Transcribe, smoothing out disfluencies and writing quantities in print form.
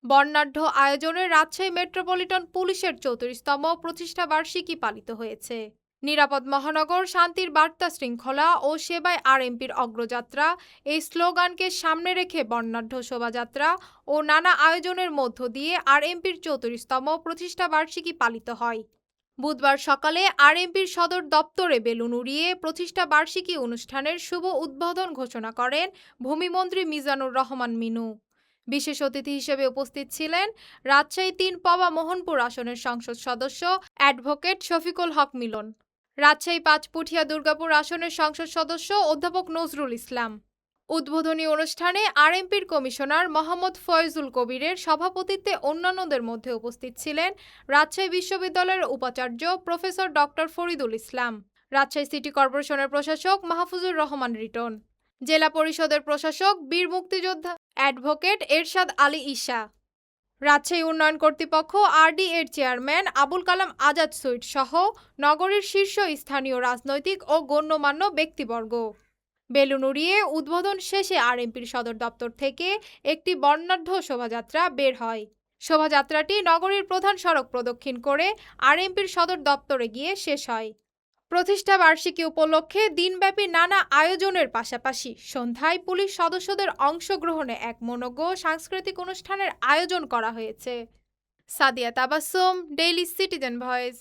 বর্ণাঢ্য আয়োজনে রাজশাহী মেট্রোপলিটন পুলিশের 34তম প্রতিষ্ঠা বার্ষিকী পালিত হয়েছে। নিরাপদ মহানগর, শান্তির বার্তা, শৃঙ্খলা ও সেবায় আরএমপির অগ্রযাত্রা এই স্লোগানকে সামনে রেখে বর্ণাঢ্য শোভাযাত্রা ও নানা আয়োজনের মধ্য দিয়ে আরএমপির 34তম প্রতিষ্ঠা বার্ষিকী পালিত হয়। বুধবার সকালে আরএমপির সদর দপ্তরে বেলুন উড়িয়ে প্রতিষ্ঠা বার্ষিকী অনুষ্ঠানের শুভ উদ্বোধন ঘোষণা করেন ভূমিমন্ত্রী মিজানুর রহমান মিনু। বিশেষ অতিথি হিসেবে উপস্থিত ছিলেন রাজশাহী ৩ পবা মোহনপুর আসনের সংসদ সদস্য অ্যাডভোকেট শফিকুল হক মিলন, রাজশাহী ৫ পুঠিয়া দুর্গাপুর আসনের সংসদ সদস্য অধ্যাপক নজরুল ইসলাম। উদ্বোধনী অনুষ্ঠানে আরএমপির কমিশনার মোহাম্মদ ফয়জুল কবিরের সভাপতিত্বে অন্যান্যদের মধ্যে উপস্থিত ছিলেন রাজশাহী বিশ্ববিদ্যালয়ের উপাচার্য professor doctor Faridul Islam, Rajshahi city কর্পোরেশনের প্রশাসক মাহফুজুর রহমান রিটন, জেলা পরিষদের প্রশাসক বীর মুক্তিযোদ্ধা অ্যাডভোকেট এরশাদ আলী ঈশা, রাজশাহী উন্নয়ন কর্তৃপক্ষ আরডি এর চেয়ারম্যান আবুল কালাম আজাদ সুইট সহ নগরীর শীর্ষ স্থানীয় রাজনৈতিক ও গণ্যমান্য ব্যক্তিবর্গ। বেলুন উড়িয়ে উদ্বোধন শেষে আরএমপির সদর দপ্তর থেকে একটি বর্ণাঢ্য শোভাযাত্রা বের হয়। শোভাযাত্রাটি নগরীর প্রধান সড়ক প্রদক্ষিণ করে আরএমপির সদর দপ্তরে গিয়ে শেষ হয়। প্রতিষ্ঠা বার্ষিকী উপলক্ষে দিনব্যাপী নানা আয়োজনের পাশাপাশি সন্ধ্যায় পুলিশ সদস্যদের অংশগ্রহণে এক মনোজ্ঞ সাংস্কৃতিক অনুষ্ঠানের আয়োজন করা হয়েছে। Sadia Tabassum, daily citizen voice.